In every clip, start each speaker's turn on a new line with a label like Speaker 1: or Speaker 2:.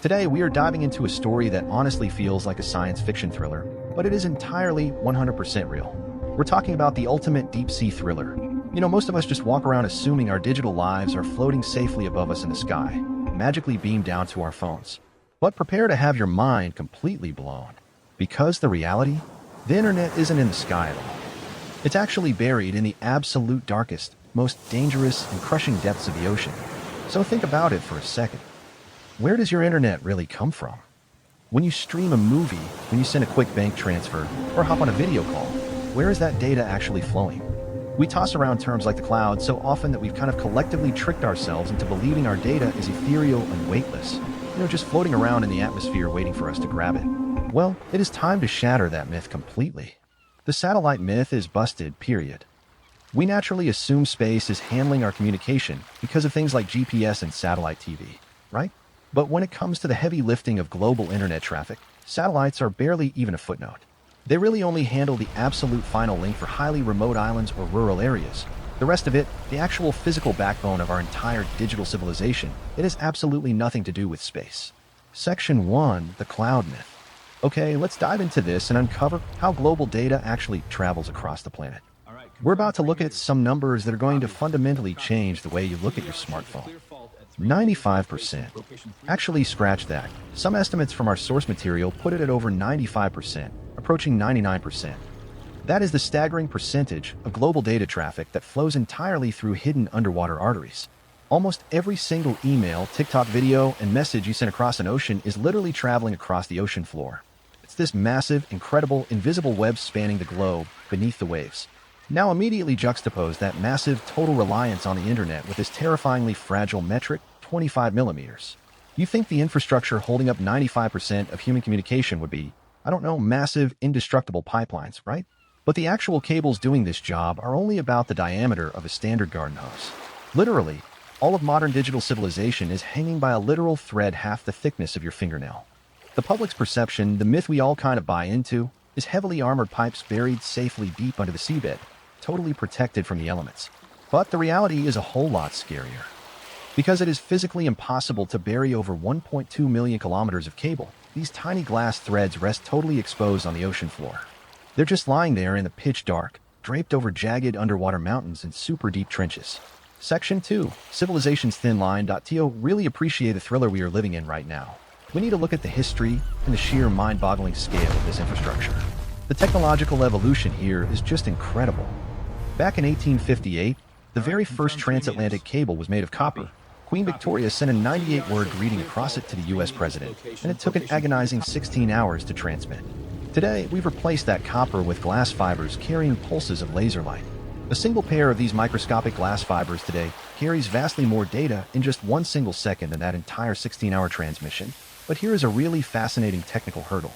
Speaker 1: Today, we are diving into a story that honestly feels like a science fiction thriller, but it is entirely 100% real. We're talking about the ultimate deep-sea thriller. Most of us just walk around assuming our digital lives are floating safely above us in the sky, magically beamed down to our phones. But prepare to have your mind completely blown. Because the reality? The internet isn't in the sky at all. It's actually buried in the absolute darkest, most dangerous and crushing depths of the ocean. So think about it for a second. Where does your internet really come from? When you stream a movie, when you send a quick bank transfer, or hop on a video call, where is that data actually flowing? We toss around terms like the cloud so often that we've kind of collectively tricked ourselves into believing our data is ethereal and weightless, just floating around in the atmosphere waiting for us to grab it. Well, it is time to shatter that myth completely. The satellite myth is busted, period. We naturally assume space is handling our communication because of things like GPS and satellite TV, right? But when it comes to the heavy lifting of global internet traffic, satellites are barely even a footnote. They really only handle the absolute final link for highly remote islands or rural areas. The rest of it, the actual physical backbone of our entire digital civilization, it has absolutely nothing to do with space. Section 1, the cloud myth. Okay, let's dive into this and uncover how global data actually travels across the planet. We're about to look at some numbers that are going to fundamentally change the way you look at your smartphone. 95%. Actually, scratch that. Some estimates from our source material put it at over 95%, approaching 99%. That is the staggering percentage of global data traffic that flows entirely through hidden underwater arteries. Almost every single email, TikTok video, and message you send across an ocean is literally traveling across the ocean floor. It's this massive, incredible, invisible web spanning the globe beneath the waves. Now immediately juxtapose that massive total reliance on the internet with this terrifyingly fragile metric, 25 millimeters. You think the infrastructure holding up 95% of human communication would be, massive, indestructible pipelines, right? But the actual cables doing this job are only about the diameter of a standard garden hose. Literally, all of modern digital civilization is hanging by a literal thread half the thickness of your fingernail. The public's perception, the myth we all kind of buy into, is heavily armored pipes buried safely deep under the seabed, totally protected from the elements. But the reality is a whole lot scarier. Because it is physically impossible to bury over 1.2 million kilometers of cable, these tiny glass threads rest totally exposed on the ocean floor. They're just lying there in the pitch dark, draped over jagged underwater mountains and super deep trenches. Section 2, Civilization's Thin Line. To really appreciate the thriller we are living in right now, we need to look at the history and the sheer mind-boggling scale of this infrastructure. The technological evolution here is just incredible. Back in 1858, the very first transatlantic cable was made of copper. Queen Victoria sent a 98-word greeting across it to the U.S. president, and it took an agonizing 16 hours to transmit. Today, we've replaced that copper with glass fibers carrying pulses of laser light. A single pair of these microscopic glass fibers today carries vastly more data in just one single second than that entire 16-hour transmission. But here is a really fascinating technical hurdle.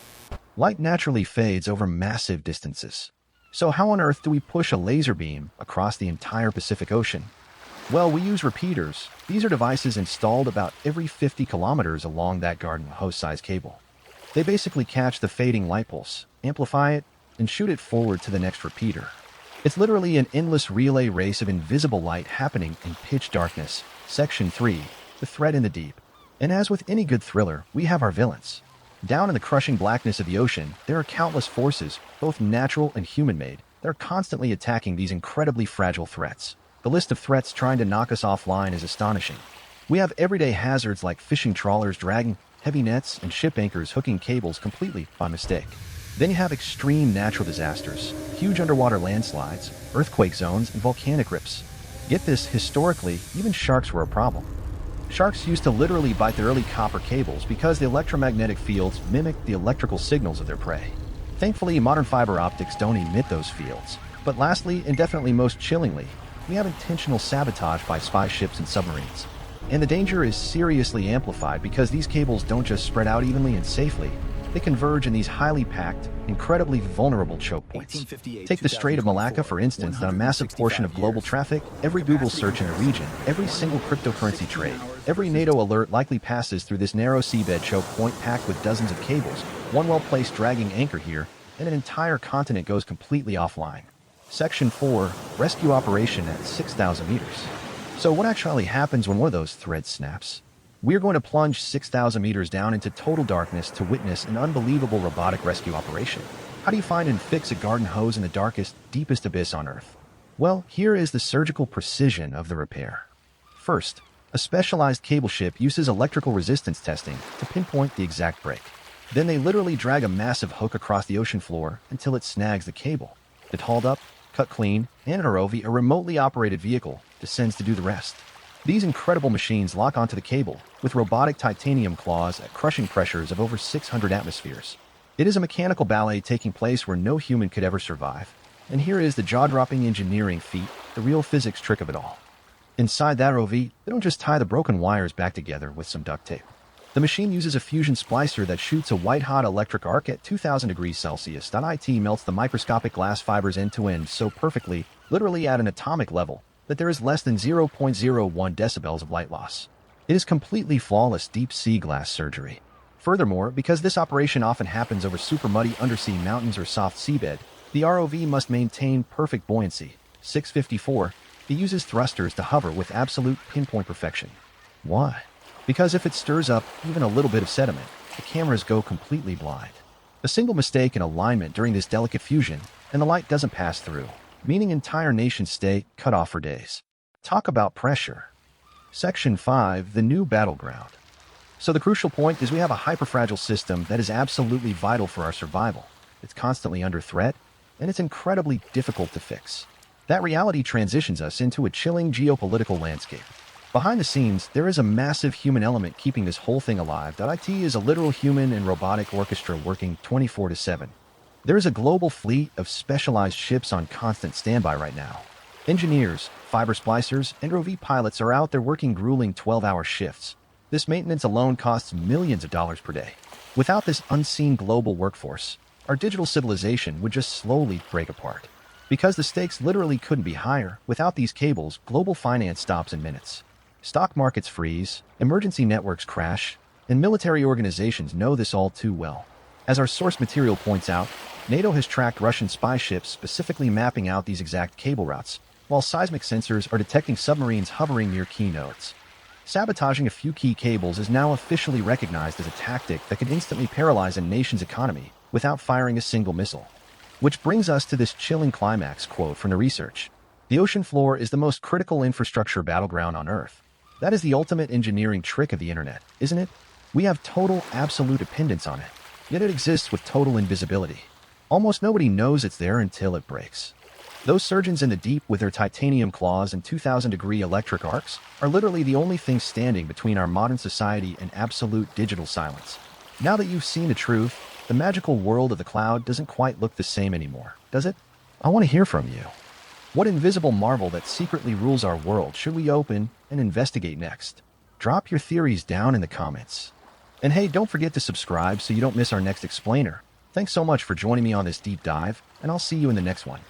Speaker 1: Light naturally fades over massive distances. So how on earth do we push a laser beam across the entire Pacific Ocean? Well, we use repeaters. These are devices installed about every 50 kilometers along that garden hose-sized cable. They basically catch the fading light pulse, amplify it, and shoot it forward to the next repeater. It's literally an endless relay race of invisible light happening in pitch darkness. Section 3, the threat in the deep. And as with any good thriller, we have our villains. Down in the crushing blackness of the ocean, there are countless forces, both natural and human-made, that are constantly attacking these incredibly fragile threats. The list of threats trying to knock us offline is astonishing. We have everyday hazards like fishing trawlers dragging heavy nets and ship anchors hooking cables completely by mistake. Then you have extreme natural disasters, huge underwater landslides, earthquake zones, and volcanic rips. Get this, historically, even sharks were a problem. Sharks used to literally bite the early copper cables because the electromagnetic fields mimicked the electrical signals of their prey. Thankfully, modern fiber optics don't emit those fields. But lastly, and definitely most chillingly, we have intentional sabotage by spy ships and submarines. And the danger is seriously amplified because these cables don't just spread out evenly and safely. They converge in these highly packed, incredibly vulnerable choke points. Take the Strait of Malacca, for instance, on a massive portion of global traffic. Every Google search in the region, every single cryptocurrency trade, every NATO alert likely passes through this narrow seabed choke point packed with dozens of cables. One well-placed dragging anchor here, and an entire continent goes completely offline. Section 4, Rescue Operation at 6,000 meters. So what actually happens when one of those threads snaps? We're going to plunge 6,000 meters down into total darkness to witness an unbelievable robotic rescue operation. How do you find and fix a garden hose in the darkest, deepest abyss on Earth? Well, here is the surgical precision of the repair. First, a specialized cable ship uses electrical resistance testing to pinpoint the exact break. Then they literally drag a massive hook across the ocean floor until it snags the cable. It's hauled up, cut clean, and an ROV, a remotely operated vehicle, descends to do the rest. These incredible machines lock onto the cable with robotic titanium claws at crushing pressures of over 600 atmospheres. It is a mechanical ballet taking place where no human could ever survive. And here is the jaw-dropping engineering feat, the real physics trick of it all. Inside that ROV, they don't just tie the broken wires back together with some duct tape. The machine uses a fusion splicer that shoots a white-hot electric arc at 2,000 degrees Celsius. It melts the microscopic glass fibers end-to-end so perfectly, literally at an atomic level, that there is less than 0.01 decibels of light loss. It is completely flawless deep-sea glass surgery. Furthermore, because this operation often happens over super muddy undersea mountains or soft seabed, the ROV must maintain perfect buoyancy. 654, it uses thrusters to hover with absolute pinpoint perfection. Why? Because if it stirs up even a little bit of sediment, the cameras go completely blind. A single mistake in alignment during this delicate fusion, and the light doesn't pass through, meaning entire nations stay cut off for days. Talk about pressure. Section 5, the new battleground. So the crucial point is we have a hyperfragile system that is absolutely vital for our survival. It's constantly under threat, and it's incredibly difficult to fix. That reality transitions us into a chilling geopolitical landscape. Behind the scenes, there is a massive human element keeping this whole thing alive. IT is a literal human and robotic orchestra working 24/7. There is a global fleet of specialized ships on constant standby right now. Engineers, fiber splicers, and ROV pilots are out there working grueling 12-hour shifts. This maintenance alone costs millions of dollars per day. Without this unseen global workforce, our digital civilization would just slowly break apart. Because the stakes literally couldn't be higher, without these cables, global finance stops in minutes. Stock markets freeze, emergency networks crash, and military organizations know this all too well. As our source material points out, NATO has tracked Russian spy ships specifically mapping out these exact cable routes, while seismic sensors are detecting submarines hovering near key nodes. Sabotaging a few key cables is now officially recognized as a tactic that could instantly paralyze a nation's economy without firing a single missile. Which brings us to this chilling climax quote from the research. The ocean floor is the most critical infrastructure battleground on Earth. That is the ultimate engineering trick of the internet, isn't it? We have total, absolute dependence on it, yet it exists with total invisibility. Almost nobody knows it's there until it breaks. Those surgeons in the deep with their titanium claws and 2,000-degree electric arcs are literally the only thing standing between our modern society and absolute digital silence. Now that you've seen the truth, the magical world of the cloud doesn't quite look the same anymore, does it? I want to hear from you. What invisible marvel that secretly rules our world should we open and investigate next? Drop your theories down in the comments. And hey, don't forget to subscribe so you don't miss our next explainer. Thanks so much for joining me on this deep dive, and I'll see you in the next one.